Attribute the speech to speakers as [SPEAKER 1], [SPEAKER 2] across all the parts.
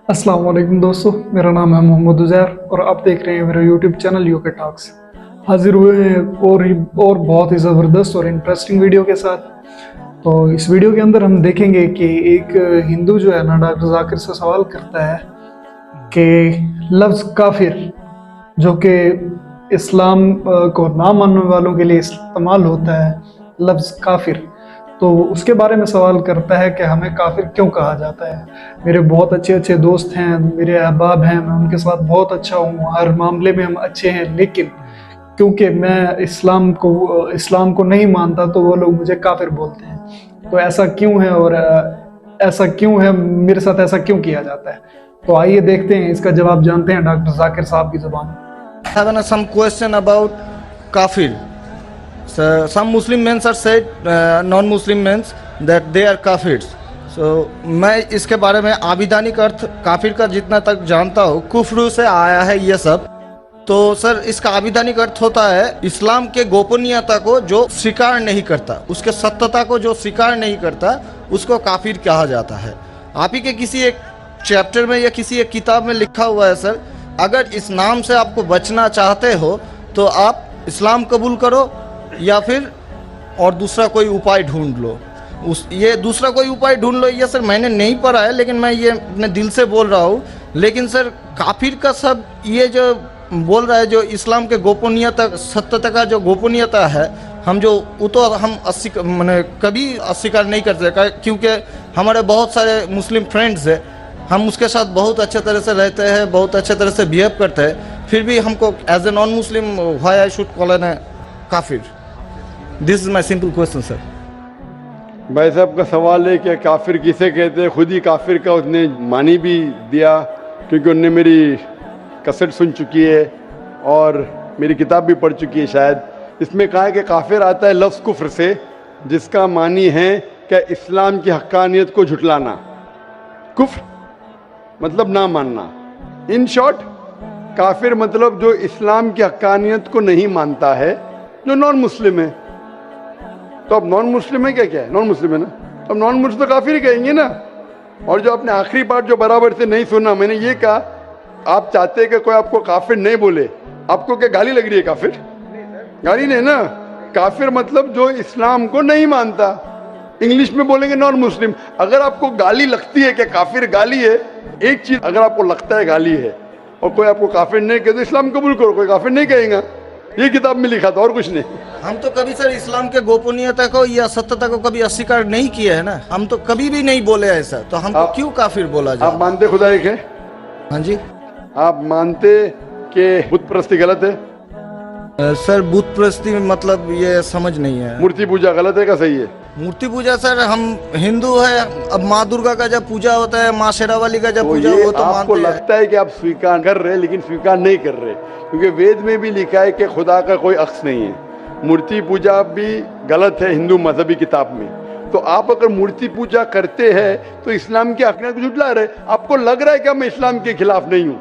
[SPEAKER 1] अस्सलाम वालेकुम दोस्तों, मेरा नाम है मोहम्मद उज़ैर और आप देख रहे हैं मेरा यूट्यूब चैनल यूके टॉक्स। हाजिर हुए हैं और बहुत ही ज़बरदस्त और इंटरेस्टिंग वीडियो के साथ। तो इस वीडियो के अंदर हम देखेंगे कि एक हिंदू जो है ना डॉक्टर जाकिर से सवाल करता है कि लफ्ज़ काफिर जो कि इस्लाम को ना मानने वालों के लिए इस्तेमाल होता है, लफ्ज़ काफिर, तो उसके बारे में सवाल करता है कि हमें काफिर क्यों कहा जाता है। मेरे बहुत अच्छे अच्छे दोस्त हैं, मेरे अहबाब हैं, मैं उनके साथ बहुत अच्छा हूँ, हर मामले में हम अच्छे हैं, लेकिन क्योंकि मैं इस्लाम को नहीं मानता तो वो लोग मुझे काफिर बोलते हैं। तो ऐसा क्यों है और ऐसा क्यों है, मेरे साथ ऐसा क्यों किया जाता है? तो आइए देखते हैं, इसका जवाब जानते हैं डॉक्टर जाकिर साहब की ज़ुबान।
[SPEAKER 2] Having some question about kafir. So some Muslim men are said non-Muslim men that they are kafirs. So मैं इसके बारे में आविधानिक अर्थ काफिर का जितना तक जानता हूँ, कुफ्र से आया है ये सब। तो सर इसका आविधानिक अर्थ होता है इस्लाम के गोपनीयता को जो स्वीकार नहीं करता, उसके सत्यता को जो स्वीकार नहीं करता, उसको काफिर कहा जाता है। आप ही के किसी एक चैप्टर में या किसी एक किताब में लिखा हुआ है सर, अगर इस नाम से आपको बचना चाहते हो तो आप इस्लाम कबूल करो या फिर और दूसरा कोई उपाय ढूंढ लो। ये दूसरा कोई उपाय ढूंढ लो, ये सर मैंने नहीं पढ़ा है, लेकिन मैं ये अपने दिल से बोल रहा हूँ। लेकिन सर काफिर का सब ये जो बोल रहा है, जो इस्लाम के गोपनीयता सत्यता का जो गोपनीयता है, हम जो वो तो हम मैंने कभी अस्वीकार नहीं करते, क्योंकि हमारे बहुत सारे मुस्लिम फ्रेंड्स हैं, हम उसके साथ बहुत अच्छे तरह से रहते हैं, बहुत अच्छे तरह से बिहेव करते हैं, फिर भी हमको as a non Muslim why I should call an काफिर? This is my simple question sir.
[SPEAKER 3] भाई साहब का सवाल है कि काफिर किसे कहते हैं। खुद ही काफिर का उसने मानी भी दिया, क्योंकि उनने मेरी कैसेट सुन चुकी है और मेरी किताब भी पढ़ चुकी है शायद। इसमें कहा है कि काफिर आता है लफ्ज़ कुफ्र से, जिसका मानी है कि इस्लाम की हक्कानियत को झुटलाना। कुफ्र मतलब ना मानना। इन शॉर्ट काफिर मतलब जो इस्लाम की हक्कानियत को नहीं मानता है, जो नॉन मुस्लिम है। तो अब नॉन मुस्लिम है क्या है? नॉन मुस्लिम है ना, अब नॉन मुस्लिम तो काफिर ही कहेंगे ना। और जो आपने आखिरी पार्ट जो बराबर से नहीं सुना, मैंने ये कहा आप चाहते हैं कि कोई आपको काफिर नहीं बोले, आपको क्या गाली लग रही है? काफिर गाली नहीं ना। काफिर मतलब जो इस्लाम को नहीं मानता। इंग्लिश में बोलेंगे नॉन मुस्लिम। अगर आपको गाली लगती है कि काफिर गाली है, एक चीज अगर आपको लगता है गाली है और कोई आपको काफिर नहीं कहे तो इस्लाम कबूल करो, कोई काफिर नहीं कहेगा। ये किताब में लिखा था और कुछ नहीं।
[SPEAKER 2] हम तो कभी सर इस्लाम के गोपनीयता को या सत्यता को कभी अस्वीकार नहीं किया है ना, हम तो कभी भी नहीं बोले ऐसा, तो हमको क्यों काफिर बोला जाए?
[SPEAKER 3] आप मानते खुदा एक है?
[SPEAKER 2] हाँ जी।
[SPEAKER 3] आप मानते कि बुत परस्ती गलत है?
[SPEAKER 2] सर बुत परस्ती मतलब ये समझ नहीं है।
[SPEAKER 3] मूर्ति पूजा गलत है क्या सही है?
[SPEAKER 2] मूर्ति पूजा सर हम हिंदू है, अब माँ दुर्गा का जब पूजा होता है, माँ शेरावाली का जब पूजा हो तो
[SPEAKER 3] आपको लगता है कि आप स्वीकार कर रहे हैं, लेकिन स्वीकार नहीं कर रहे, क्योंकि वेद में भी लिखा है कि खुदा का कोई अक्स नहीं है। मूर्ति पूजा भी गलत है हिंदू मजहबी किताब में। तो आप अगर मूर्ति पूजा करते हैं तो इस्लाम के हक़ को झुठला रहे। आपको लग रहा है कि मैं इस्लाम के खिलाफ नहीं हूँ,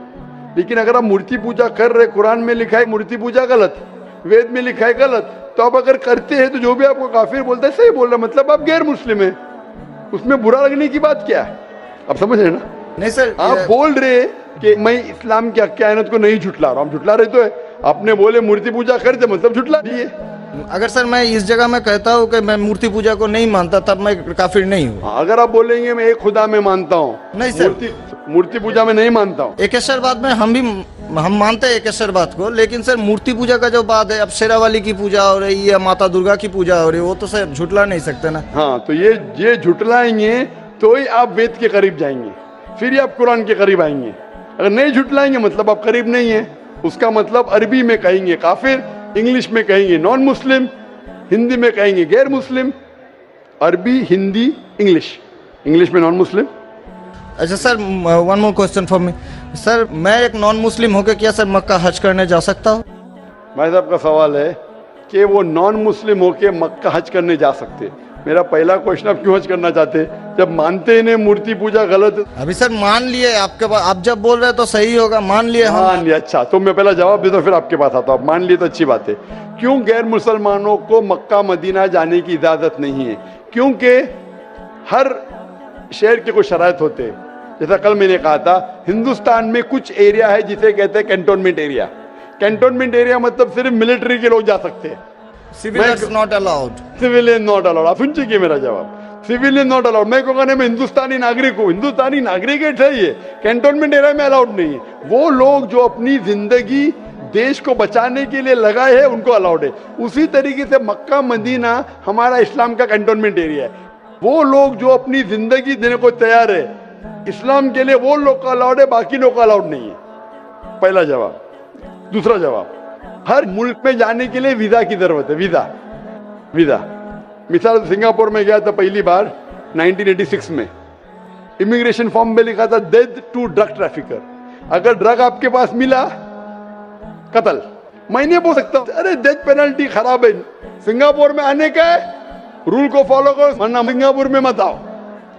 [SPEAKER 3] लेकिन अगर आप मूर्ति पूजा कर रहे, कुरान में लिखा है मूर्ति पूजा गलत, वेद में लिखा है गलत, तो आप अगर करते हैं तो जो भी आपको काफिर बोलता है सही बोल रहा, मतलब आप गैर मुस्लिम है। उसमें बुरा लगने की बात क्या है? आप समझ रहे ना?
[SPEAKER 2] नहीं सर,
[SPEAKER 3] आप बोल रहे कि मैं इस्लाम की हक़ानियत को नहीं झुटला रहा हूँ। हम झुटला रहे तो है। आपने बोले मूर्ति पूजा करते, मतलब झुटला दिए।
[SPEAKER 2] अगर सर मैं इस जगह में कहता हूँ कि मैं मूर्ति पूजा को नहीं मानता, तब मैं काफिर नहीं हूँ।
[SPEAKER 3] अगर आप बोलेंगे मैं एक खुदा में मानता हूँ,
[SPEAKER 2] नहीं सर,
[SPEAKER 3] मूर्ति पूजा में नहीं मानता हूँ।
[SPEAKER 2] एकेश्वरवाद में हम मानते हैं एकेश्वरवाद को, लेकिन सर मूर्ति पूजा का जो बात है, अब शेरावाली की पूजा हो रही है, माता दुर्गा की पूजा हो रही है, वो तो सर झुटला नहीं सकते ना।
[SPEAKER 3] हाँ, तो ये झुटलाएंगे तो ही आप वेद के करीब जाएंगे, फिर ही आप कुरान के करीब आएंगे। अगर नहीं झुटलाएंगे मतलब आप करीब नहीं है। उसका मतलब अरबी में कहेंगे काफिर, इंग्लिश में कहेंगे नॉन मुस्लिम, हिंदी में कहेंगे गैर मुस्लिम। अरबी, हिंदी, इंग्लिश में नॉन मुस्लिम।
[SPEAKER 2] अच्छा sir, one more question for me sir, मैं एक नॉन मुस्लिम होकर क्या सर मक्का हज करने जा सकता हूँ?
[SPEAKER 3] भाई साहब का सवाल है कि वो नॉन मुस्लिम होके मक्का हज करने जा सकते। मेरा पहला क्वेश्चन, आप क्यों हज करना चाहते? जब मानते हैं मूर्ति पूजा गलत।
[SPEAKER 2] अभी सर मान लिए आपके पास, आप जब बोल रहे हैं तो सही होगा, मान लिए हम।
[SPEAKER 3] मान लिया, अच्छा। तो मैं पहला जवाब देता हूँ फिर आपके पास आता हूँ। मान लिए तो अच्छी बात है। क्यों गैर मुसलमानों को मक्का मदीना जाने की इजाजत नहीं है? क्योंकि हर शहर के कुछ शराइत होते हैं। जैसा कल मैंने कहा था, हिंदुस्तान में कुछ एरिया है जिसे कहते हैं कैंटोनमेंट एरिया। कैंटोनमेंट एरिया मतलब सिर्फ मिलिट्री के लोग जा सकते हैं,
[SPEAKER 2] civilians not allowed.
[SPEAKER 3] Civilian not allowed. आप सुन चुके मेरा जवाब, सिविलियन नॉट अलाउड। मैं कहूँगा नहीं, मैं हिंदुस्तानी नागरिक हूँ, हिंदुस्तानी नागरिक है सही है, कैंटोनमेंट एरिया में अलाउड नहीं है। वो लोग जो अपनी जिंदगी देश को बचाने के लिए लगाए हैं उनको अलाउड है। उसी तरीके से मक्का मदीना हमारा इस्लाम का कैंटोनमेंट एरिया है। वो लोग जो अपनी जिंदगी देने को तैयार है इस्लाम के लिए, वो लोग का अलाउड है, बाकी लोग का अलाउड नहीं है। पहला जवाब। दूसरा जवाब, हर मुल्क में जाने के लिए वीजा की जरूरत है। वीजा मिसाल सिंगापुर में गया था पहली बार 1986 में, इमिग्रेशन फॉर्म में लिखा था डेथ टू ड्रग ट्रैफिकर। अगर ड्रग आपके पास मिला, कत्ल। मैं नहीं बोल सकता अरे डेथ पेनल्टी खराब है, सिंगापुर में आने का है, रूल को फॉलो करो वरना सिंगापुर में मत आओ।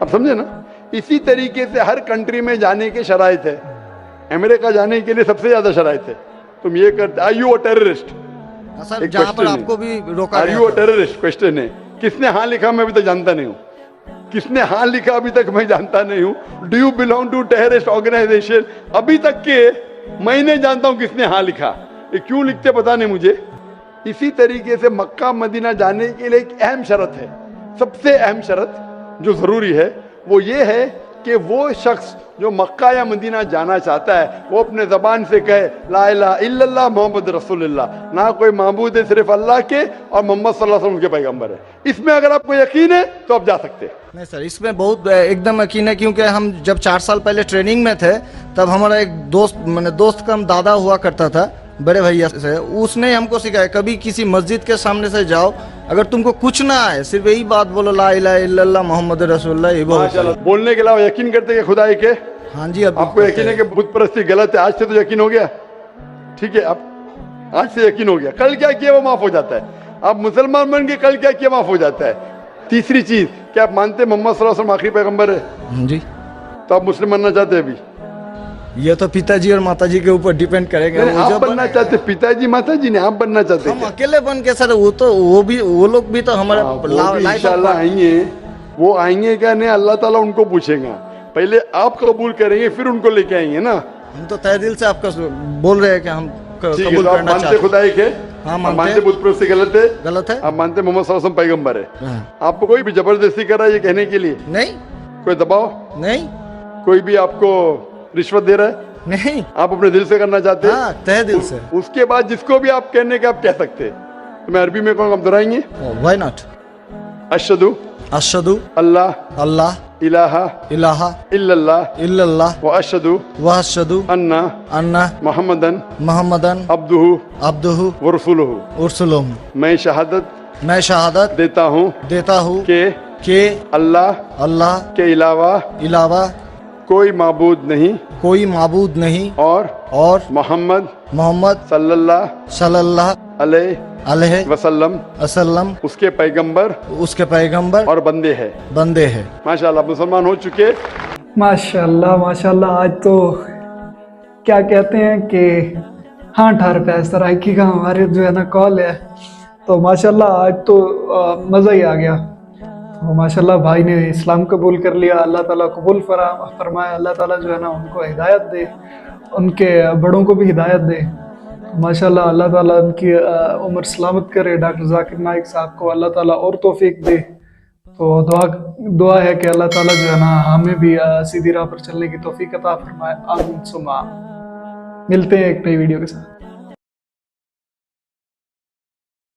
[SPEAKER 3] आप समझे ना? इसी तरीके से हर कंट्री में जाने के शराइत है। अमेरिका जाने के लिए सबसे ज्यादा शराइत है। तुम ये करते, are you a terrorist?
[SPEAKER 2] Sir जहाँ पर आपको भी रोका
[SPEAKER 3] are you a terrorist question है। किसने हाँ लिखा मैं अभी तक जानता नहीं हूँ, किसने हाँ लिखा अभी तक मैं जानता नहीं हूँ। Do you belong to terrorist organisation? अभी तक के मैं नहीं जानता हूँ किसने हाँ लिखा। ये क्यों लिखते पता नहीं मुझे। इसी तरीके से मक्का मदीना जाने के लिए एक अहम शर्त है, सबसे अहम शर्त जो जरूरी है वो ये है कि वो शख्स जो मक्का या मदीना जाना चाहता है वो अपने जबान से कहे ला इलाहा इल्लल्लाह मोहम्मद रसूलुल्लाह, ना कोई माबूद है सिर्फ अल्लाह के और मोहम्मद सल्लल्लाहु अलैहि वसल्लम के पैगंबर है। इसमें अगर आपको यकीन है तो आप जा सकते हैं।
[SPEAKER 2] नहीं सर, इसमें बहुत एकदम यकीन है, क्योंकि हम जब 4 साल पहले ट्रेनिंग में थे तब हमारा एक दोस्त का हम दादा हुआ करता था, बड़े भैया से, उसने हमको सिखाया कभी किसी मस्जिद के सामने से जाओ, अगर तुमको कुछ ना आए सिर्फ यही बात बोलो ला इलाहा इल्लल्लाह मोहम्मद रसूलुल्लाह। ये बहुत
[SPEAKER 3] बोलने के अलावा यकीन करते हैं खुदा एक है।
[SPEAKER 2] हाँ जी, अब
[SPEAKER 3] आपको यकीन है कि बुत परस्ती गलत है, आज से तो यकीन हो गया, ठीक है? आप आज से यकीन हो गया, कल क्या किया वो माफ हो जाता है। आप मुसलमान बन के कल क्या किया माफ हो जाता है। तीसरी चीज, क्या आप मानते हैं मोहम्मद सल्लल्लाहु अलैहि वसल्लम आखिरी पैगंबर है?
[SPEAKER 2] हाँ जी।
[SPEAKER 3] तो आप मुस्लिम बनना चाहते हैं अभी?
[SPEAKER 2] ये तो पिताजी और माताजी के ऊपर डिपेंड करेगा।
[SPEAKER 3] आप बनना चाहते, पिताजी माताजी ने, आप बनना चाहते?
[SPEAKER 2] हम अकेले बन के सर, वो लोग भी तो हमारे
[SPEAKER 3] इंशाल्लाह आएंगे। वो आएंगे क्या नहीं अल्लाह ताला उनको पूछेगा, पहले आप कबूल करेंगे फिर उनको लेके आएंगे ना।
[SPEAKER 2] हम तो तहे दिल से आपका बोल रहे हैं कि हम कबूल
[SPEAKER 3] करना चाहते हैं। मानते खुदा एक है?
[SPEAKER 2] हाँ
[SPEAKER 3] मानते बुत परस्ती गलत है?
[SPEAKER 2] गलत है।
[SPEAKER 3] आप मानते मोहम्मद सल्लल्लाहु अलैहि वसल्लम पैगंबर है?
[SPEAKER 2] हाँ।
[SPEAKER 3] आपको कोई भी जबरदस्ती कर रहा है ये कहने के लिए?
[SPEAKER 2] नहीं।
[SPEAKER 3] कोई दबाव
[SPEAKER 2] नहीं।
[SPEAKER 3] कोई भी आपको रिश्वत दे रहा है?
[SPEAKER 2] नहीं।
[SPEAKER 3] आप अपने दिल से करना चाहते हैं?
[SPEAKER 2] हाँ, तहे दिल से।
[SPEAKER 3] उसके बाद जिसको भी आप कहने के आप कह सकते हैं। तो मैं अरबी में कहूँगा, आप दोहराएंगे?
[SPEAKER 2] Why not?
[SPEAKER 3] अशहदु
[SPEAKER 2] अशहदु
[SPEAKER 3] अल्लाह
[SPEAKER 2] अल्लाह
[SPEAKER 3] इलाहा
[SPEAKER 2] इलाहा
[SPEAKER 3] इल्लल्लाह
[SPEAKER 2] इल्लल्लाह
[SPEAKER 3] व अशहदु
[SPEAKER 2] अन्ना
[SPEAKER 3] मुहम्मदन
[SPEAKER 2] अब्दुहु
[SPEAKER 3] व रसूलुहु। मैं शहादत देता हूँ के अल्लाह के अलावा कोई माबूद नहीं और मोहम्मद सल्लल्लाहु अलैहि वसल्लम उसके पैगंबर और बंदे हैं। माशाल्लाह मुसलमान हो चुके।
[SPEAKER 1] माशाल्लाह माशाल्लाह। आज तो क्या कहते हैं कि हाँ ठार पे इस तरह की का हमारे जो है ना कॉल है, तो माशाल्लाह आज तो मज़ा ही आ गया। तो माशाल्लाह भाई ने इस्लाम कबूल कर लिया, अल्लाह ताला कबूल फरमाए। अल्लाह ताला जो है ना उनको हिदायत दे, उनके बड़ों को भी हिदायत दे। तो माशाल्लाह अल्लाह ताला उनकी उम्र सलामत करे। डॉक्टर जाकिर नाइक साहब को अल्लाह ताला और तौफीक दे। तो दुआ है कि अल्लाह ताला जो है ना हमें भी सीधी राह पर चलने की तौफीक अता फरमाए। आमीन सुमा। मिलते हैं एक नई वीडियो के साथ।